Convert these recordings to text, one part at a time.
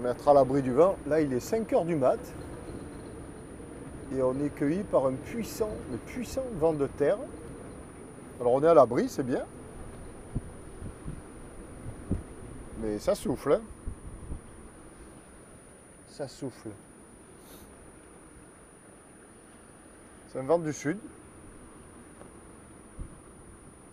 mettre à l'abri du vent. Là, il est 5 heures du mat. Et on est cueilli par un puissant vent de terre. Alors on est à l'abri, c'est bien. Mais ça souffle, hein. Ça souffle. C'est un vent du sud.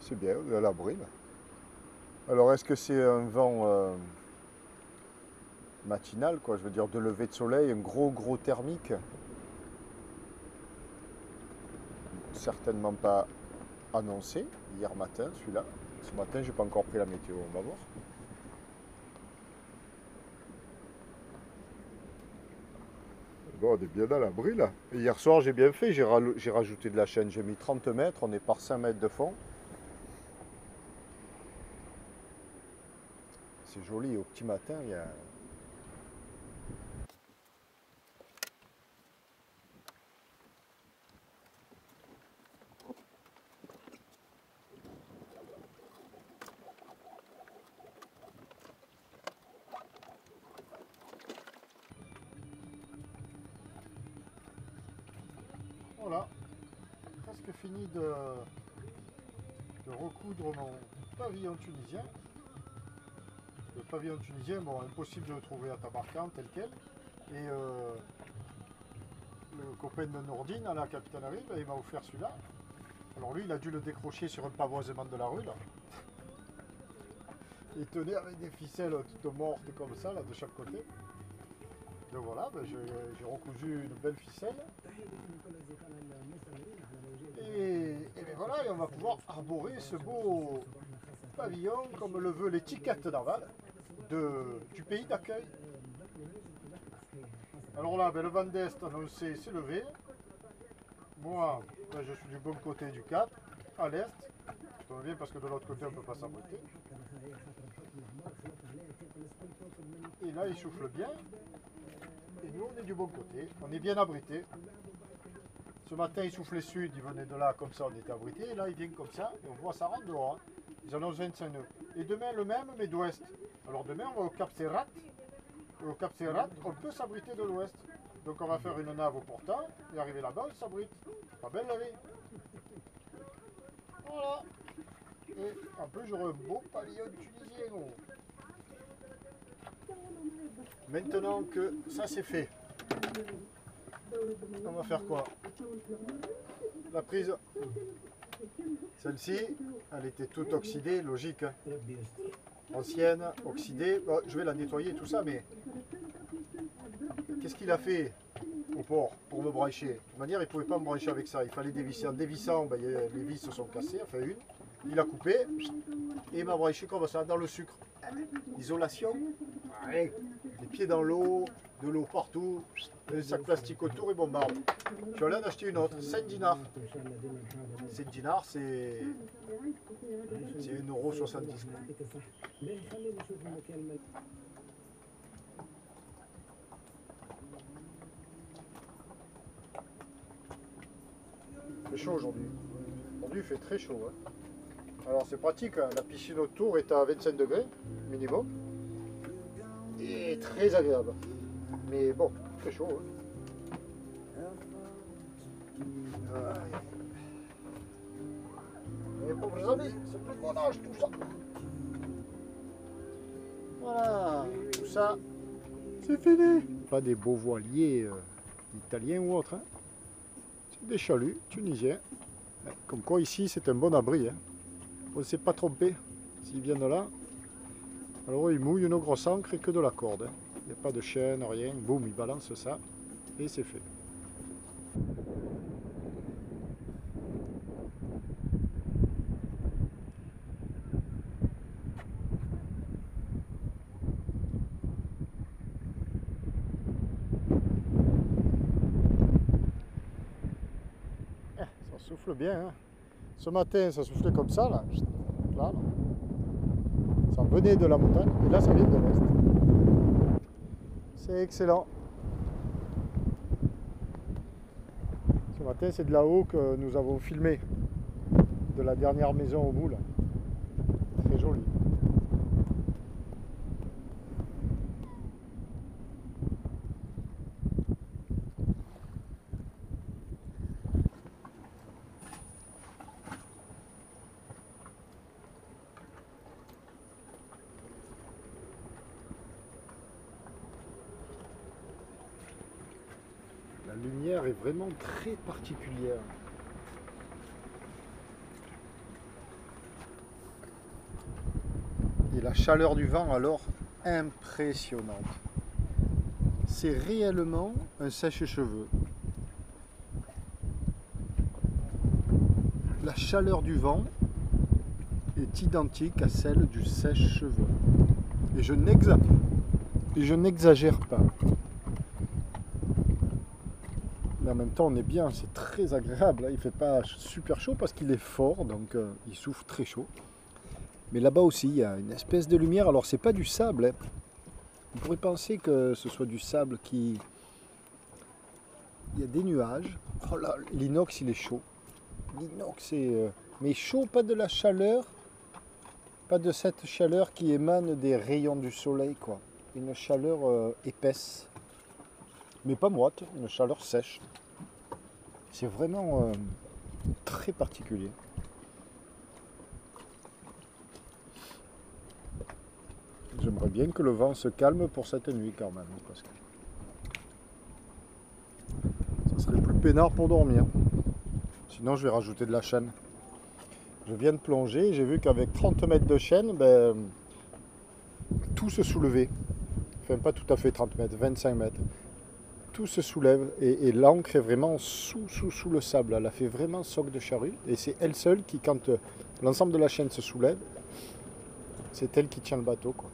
C'est bien, on est à l'abri là. Alors est-ce que c'est un vent matinal, quoi, je veux dire de lever de soleil, un gros thermique? Certainement pas annoncé hier matin, celui-là. Ce matin, j'ai pas encore pris la météo, on va voir. Bon, on est bien à l'abri là. Et hier soir, j'ai bien fait, j'ai rajouté de la chaîne, j'ai mis 30 mètres, on est par 5 mètres de fond. C'est joli, au petit matin, il y a... Voilà, presque fini de recoudre mon pavillon tunisien. Le pavillon tunisien, bon, impossible de le trouver à Tabarkan tel quel. Et le copain de Nourdine à la capitainerie, il m'a offert celui-là. Alors lui, il a dû le décrocher sur un pavoisement de la rue là. Il tenait avec des ficelles toutes mortes comme ça, là, de chaque côté. Donc voilà, j'ai recousu une belle ficelle. Et bien voilà, et on va pouvoir arborer ce beau pavillon comme le veut l'étiquette navale du pays d'accueil. Alors là, le vent d'est annoncé s'est levé. Moi, là, je suis du bon côté du cap, à l'est. Ça tombe bien parce que de l'autre côté, on ne peut pas s'abriter. Et là, il souffle bien. Et nous, on est du bon côté. On est bien abrité. Ce matin, il soufflait sud, il venait de là, comme ça, on était abrité. Et là, il vient comme ça, et on voit ça rentre dehors. Hein. Ils annoncent 25 nœuds. Et demain, le même, mais d'ouest. Alors demain, on va au Cap Serrat. Et au Cap Serrat, on peut s'abriter de l'ouest. Donc on va faire une nave au portant, et arriver là-bas, on s'abrite. Pas belle la vie. Voilà. Et en plus, j'aurai un beau pavillon tunisien. Oh. Maintenant que ça c'est fait, on va faire quoi? La prise, celle-ci, elle était toute oxydée, logique. Hein. Ancienne, oxydée. Bon, je vais la nettoyer tout ça, mais qu'est-ce qu'il a fait au port pour me brancher? De toute manière, il ne pouvait pas me brancher avec ça. Il fallait dévisser. En dévissant, ben, les vis se sont cassées, enfin une. Il a coupé et il m'a branché comme ça, dans le sucre. Isolation, ouais. Les pieds dans l'eau, de l'eau partout, un sac plastique autour et bombarde. Je suis allé en acheter une autre, 5 dinars. 5 dinars, c'est 1,70 €. Il fait chaud aujourd'hui. Aujourd'hui, il fait très chaud. Hein. Alors c'est pratique, hein. La piscine autour est à 25 degrés minimum. Et très agréable. Mais bon, très chaud. Hein. Et pour les amis, c'est plus de mon âge tout ça. Voilà, tout ça, c'est fini. Pas des beaux voiliers italiens ou autres. Hein. C'est des chaluts tunisiens. Comme quoi ici c'est un bon abri. Hein. On ne s'est pas trompé. S'ils viennent là, alors ils mouillent une grosse ancre et que de la corde. Hein. Il n'y a pas de chaîne, rien. Boum, ils balancent ça et c'est fait. Ça souffle bien. Hein. Ce matin, ça soufflait comme ça. Là. Là. Ça venait de la montagne et là, ça vient de l'est. C'est excellent. Ce matin, c'est de là-haut que nous avons filmé de la dernière maison au bout. Là. Très joli. est vraiment très particulière. Et la chaleur du vent alors impressionnante. C'est réellement un sèche-cheveux. La chaleur du vent est identique à celle du sèche-cheveux. Et je n'exagère pas. Mais en même temps, on est bien, c'est très agréable. Il ne fait pas super chaud parce qu'il est fort, donc il souffle très chaud. Mais là-bas aussi, il y a une espèce de lumière. Alors, c'est pas du sable. Hein. On pourrait penser que ce soit du sable qui... Il y a des nuages. Oh là, l'inox, il est chaud. L'inox est... Mais chaud, pas de la chaleur. Pas de cette chaleur qui émane des rayons du soleil, quoi. Une chaleur épaisse. Mais pas moite, une chaleur sèche. C'est vraiment très particulier. J'aimerais bien que le vent se calme pour cette nuit quand même, parce que ça serait plus peinard pour dormir. Sinon je vais rajouter de la chaîne. Je viens de plonger, j'ai vu qu'avec 30 mètres de chaîne, ben, tout se soulevait. Enfin pas tout à fait 30 mètres, 25 mètres. Tout se soulève et l'ancre est vraiment sous le sable. Elle a fait vraiment soc de charrue et c'est elle seule qui, quand l'ensemble de la chaîne se soulève, c'est elle qui tient le bateau, quoi.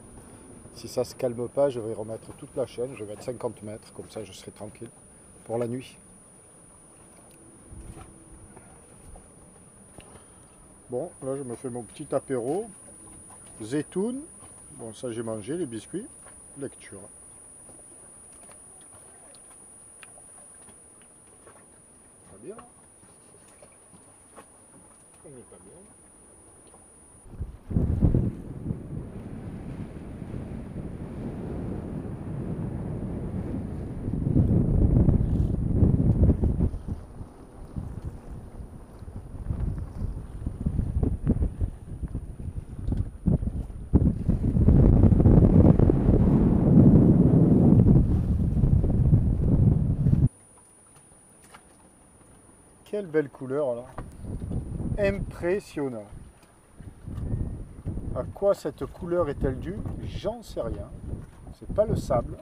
Si ça ne se calme pas, je vais remettre toute la chaîne, je vais mettre 50 mètres, comme ça je serai tranquille pour la nuit. Bon, là je me fais mon petit apéro, zeytoun, bon ça j'ai mangé, les biscuits, lecture. Pas bien. On n'est pas bien. Quelle belle couleur là. Impressionnant. À quoi cette couleur est-elle due? J'en sais rien. C'est pas le sable.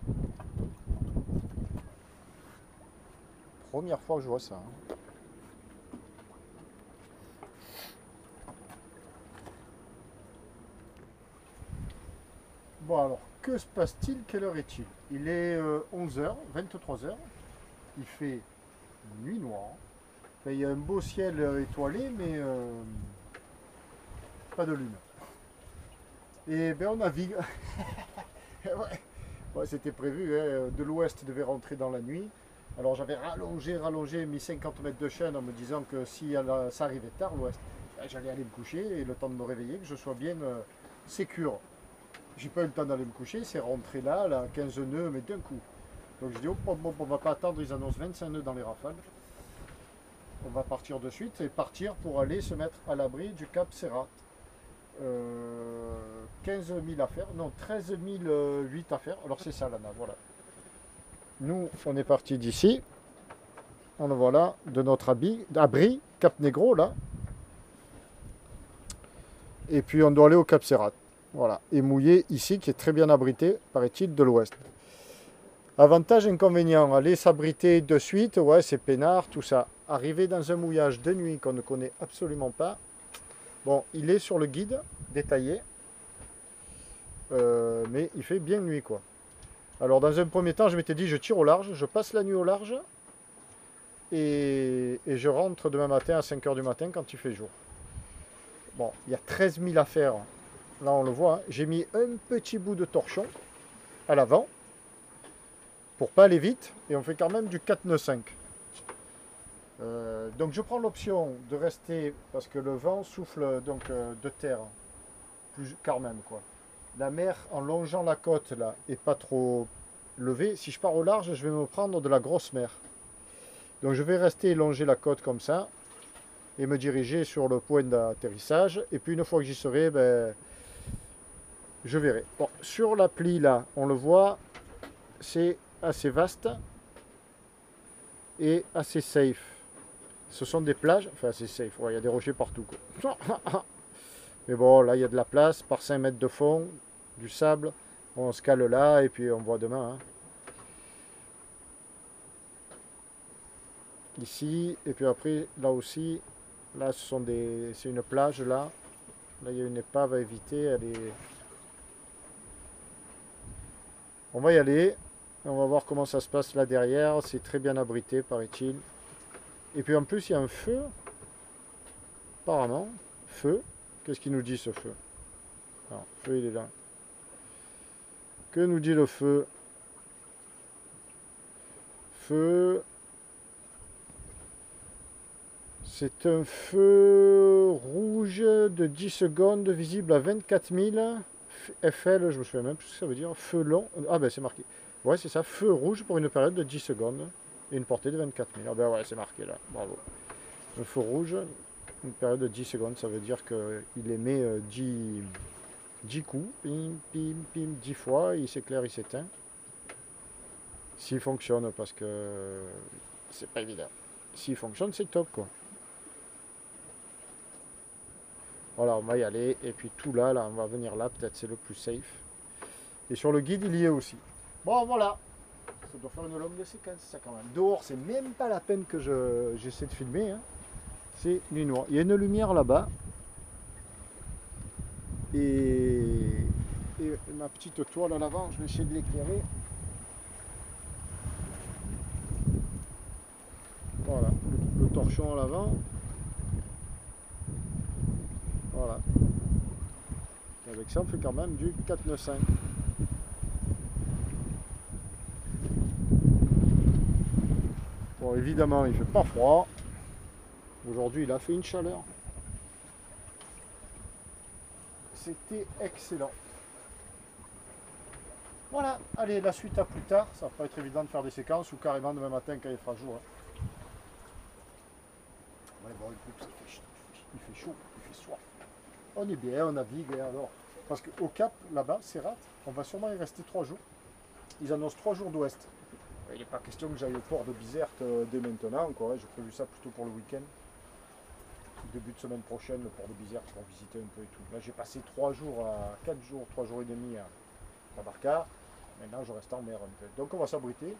Première fois que je vois ça. Hein. Bon alors, que se passe-t-il? Quelle heure est-il? Il est 11h, 23h. Il fait nuit noire. Enfin, il y a un beau ciel étoilé, mais pas de lune. Et ben on navigue. Ouais, c'était prévu, hein. De l'ouest devait rentrer dans la nuit. Alors j'avais rallongé, mis 50 mètres de chaîne en me disant que si ça arrivait tard l'ouest, ben, j'allais aller me coucher et le temps de me réveiller, que je sois bien sécure. J'ai pas eu le temps d'aller me coucher, c'est rentré là, 15 nœuds, mais d'un coup. Donc je dis, oh, bon, on va pas attendre, ils annoncent 25 nœuds dans les rafales. On va partir de suite et partir pour aller se mettre à l'abri du Cap Serrat. 15 000 à faire, non 13 008 à faire, alors c'est ça Lana, voilà. Nous on est parti d'ici, on le voilà, de notre abri, Cap Negro là, et puis on doit aller au Cap Serrat, voilà, et mouiller ici qui est très bien abrité, paraît-il, de l'ouest. Avantage, inconvénient, aller s'abriter de suite, ouais c'est peinard, tout ça. Arriver dans un mouillage de nuit qu'on ne connaît absolument pas. Bon, il est sur le guide, détaillé, mais il fait bien nuit, quoi. Alors, dans un premier temps, je m'étais dit, je tire au large, je passe la nuit au large, et je rentre demain matin à 5 h du matin quand il fait jour. Bon, il y a 13 000 à faire, là on le voit, hein. J'ai mis un petit bout de torchon à l'avant, pour pas aller vite, et on fait quand même du 4 nœuds 5. Donc je prends l'option de rester, parce que le vent souffle donc de terre, plus quand même quoi. La mer en longeant la côte là est pas trop levée. Si je pars au large, je vais me prendre de la grosse mer. Donc je vais rester longer la côte comme ça et me diriger sur le point d'atterrissage. Et puis une fois que j'y serai, ben, je verrai. Bon, sur l'appli là, on le voit, c'est assez vaste. est assez safe. Ce sont des plages, enfin assez safe, ouais, il y a des rochers partout, quoi. Mais bon, là il y a de la place, par 5 mètres de fond, du sable. Bon, on se cale là et puis on voit demain. Hein. Ici, et puis après, là aussi, là c'est une plage là. Là il y a une épave à éviter, elle est... On va y aller, on va voir comment ça se passe là derrière, c'est très bien abrité paraît-il. Et puis en plus il y a un feu, apparemment, feu, qu'est-ce qu'il nous dit ce feu? Alors, le feu il est là. Que nous dit le feu? Feu, c'est un feu rouge de 10 secondes visible à 24 000 FL, je me souviens même plus ce que ça veut dire, feu long, ah ben c'est marqué, ouais c'est ça, feu rouge pour une période de 10 secondes et une portée de 24 000, ah ben ouais c'est marqué là, bravo. Le feu rouge, une période de 10 secondes, ça veut dire qu'il émet 10 coups, pim, pim, pim, 10 fois, il s'éclaire, il s'éteint. S'il fonctionne, parce que c'est pas évident. S'il fonctionne, c'est top quoi. Voilà, on va y aller, et puis tout là, on va venir là, peut-être c'est le plus safe. Et sur le guide, il y est aussi. Bon, voilà. Ça doit faire une longue séquence, ça quand même. Dehors, c'est même pas la peine que j'essaie de filmer. Hein. C'est nuit noire. Il y a une lumière là-bas. Et ma petite toile à l'avant, je vais essayer de l'éclairer. Voilà, le torchon à l'avant. Voilà. Et avec ça, on fait quand même du 495. Bon, évidemment, il fait pas froid. Aujourd'hui, il a fait une chaleur. C'était excellent. Voilà, allez, la suite à plus tard. Ça va pas être évident de faire des séquences ou carrément demain matin quand il fera jour. Hein. Ouais, bon, écoute, il fait chaud, il fait soif. On est bien, on navigue, alors. Parce qu'au Cap, là-bas, Serrat, on va sûrement y rester 3 jours. Ils annoncent 3 jours d'ouest. Il n'est pas question que j'aille au port de Bizerte dès maintenant, quoi. J'ai prévu ça plutôt pour le week-end. Début de semaine prochaine, le port de Bizerte pour visiter un peu et tout. Là, j'ai passé 3 jours à 4 jours, 3 jours et demi à Tabarka. Maintenant, je reste en mer un peu. Donc, on va s'abriter.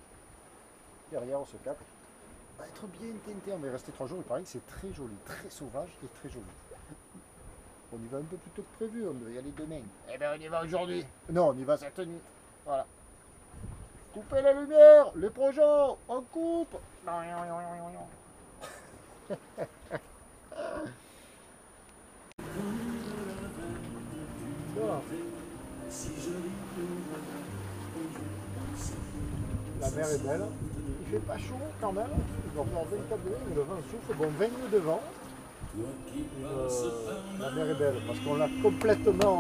Derrière, on se capte. On va être bien tenté. On va y rester 3 jours. Il paraît que c'est très joli, très sauvage et très joli. On y va un peu plus tôt que prévu. On devait y aller demain. Eh bien, on y va aujourd'hui. Non, on y va cette nuit. Voilà. Coupez la lumière, les projets, on coupe. Voilà. La mer est belle. Il fait pas chaud quand même. Il doit faire 24 degrés, mais le vent souffle. Bon, 20 nœuds de vent. La mer est belle parce qu'on l'a complètement.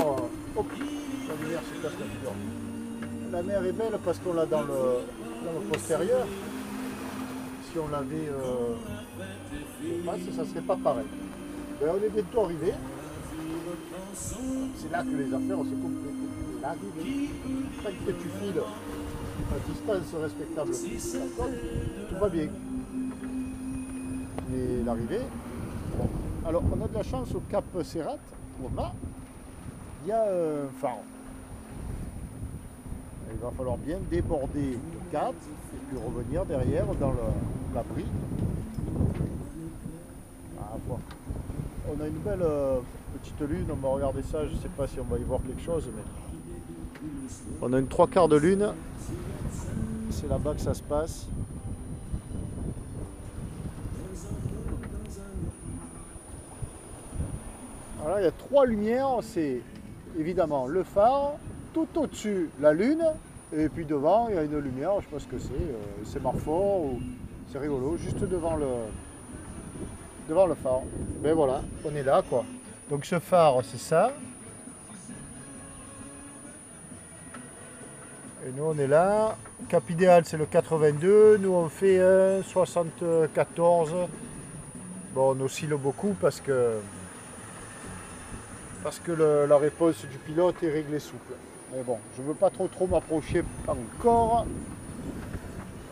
Hop, la lumière se casse la figure. La mer est belle parce qu'on l'a dans le postérieur. Si on l'avait en face, ça serait pas pareil. Ben, on est bientôt arrivé. C'est là que les affaires se compliquent. L'arrivée, tant que tu files à distance respectable, tout va bien. Mais l'arrivée, bon. Alors on a de la chance au Cap Serrat, il y a un phare. Il va falloir bien déborder le cap et puis revenir derrière dans l'abri. On a une belle petite lune, on va regarder ça, je ne sais pas si on va y voir quelque chose, mais on a une 3/4 de lune, c'est là-bas que ça se passe. Alors il y a 3 lumières, c'est évidemment le phare, tout au-dessus la lune, et puis devant il y a une lumière, je ne sais pas ce que c'est sémaphore ou c'est rigolo, juste devant le phare. Mais voilà, on est là quoi. Donc ce phare c'est ça. Et nous on est là. Cap idéal c'est le 82, nous on fait 74. Bon on oscille beaucoup parce que la réponse du pilote est réglée souple. Mais bon, je ne veux pas trop m'approcher encore.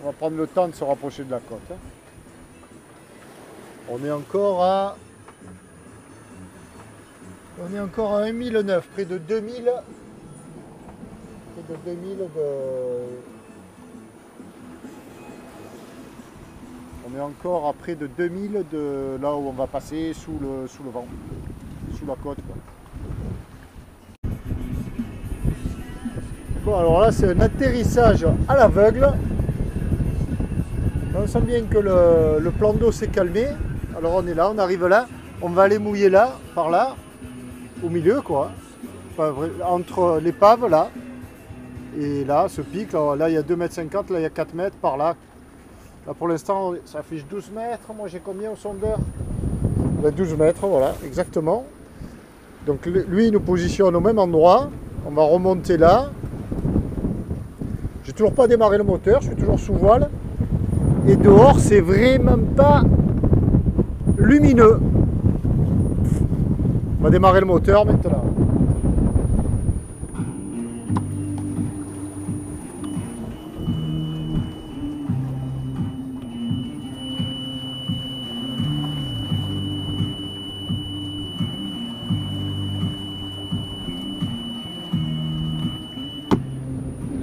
On va prendre le temps de se rapprocher de la côte. Hein. On est encore à 1009, près de 2000. Près de 2000 de... On est encore à près de 2000 de là où on va passer sous le vent, sous la côte, quoi. Bon, alors là, c'est un atterrissage à l'aveugle. On sent bien que le plan d'eau s'est calmé. Alors on est là, on arrive là. On va aller mouiller là, par là, au milieu, quoi. Enfin, entre l'épave, là. Et là, ce pic, là, il y a 2,50 m, là, il y a 4 mètres, par là. Là, pour l'instant, ça affiche 12 mètres. Moi, j'ai combien au sondeur? 12 mètres, voilà, exactement. Donc, lui, il nous positionne au même endroit. On va remonter là. J'ai toujours pas démarré le moteur, je suis toujours sous voile. Et dehors, c'est vraiment pas lumineux. On va démarrer le moteur maintenant.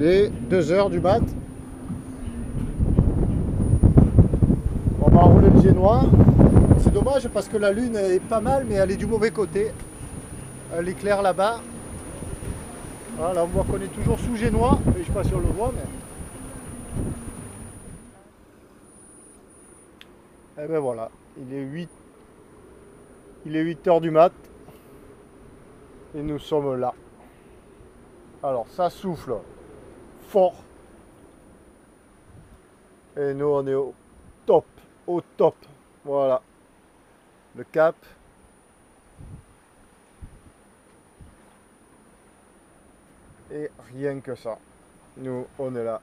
Il est 2 h du mat. On va enrouler le génois. C'est dommage parce que la lune est pas mal, mais elle est du mauvais côté. Elle éclaire là-bas. Voilà, on voit qu'on est toujours sous génois. Je ne sais pas si on le voit, mais... Et ben voilà, il est 8 h du mat. Et nous sommes là. Alors ça souffle fort. Et nous on est au top. Au top. Voilà. Le cap. Et rien que ça. Nous on est là.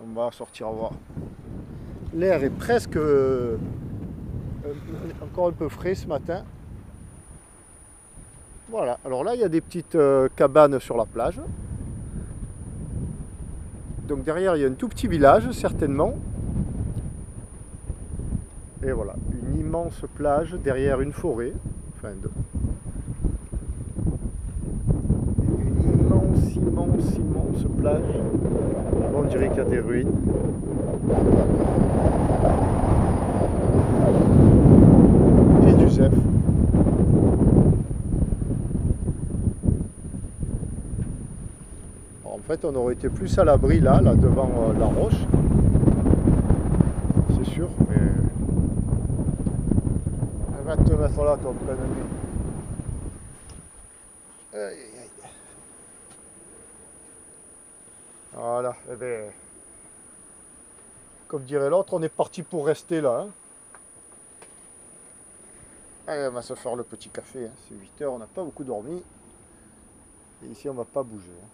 On va sortir voir. L'air est presque encore un peu frais ce matin. Voilà. Alors là il y a des petites cabanes sur la plage. Donc derrière il y a un tout petit village certainement. Et voilà, une immense plage derrière une forêt. Enfin, une immense plage. On dirait qu'il y a des ruines. Et du zèbre. En fait, on aurait été plus à l'abri là devant la roche. C'est sûr, mais... Elle va te mettre là, ton plein ami. Aïe, aïe, aïe. Voilà, et bien, comme dirait l'autre, on est parti pour rester là. Hein. Allez, on va se faire le petit café. Hein. C'est 8 h, on n'a pas beaucoup dormi. Et ici, on ne va pas bouger. Hein.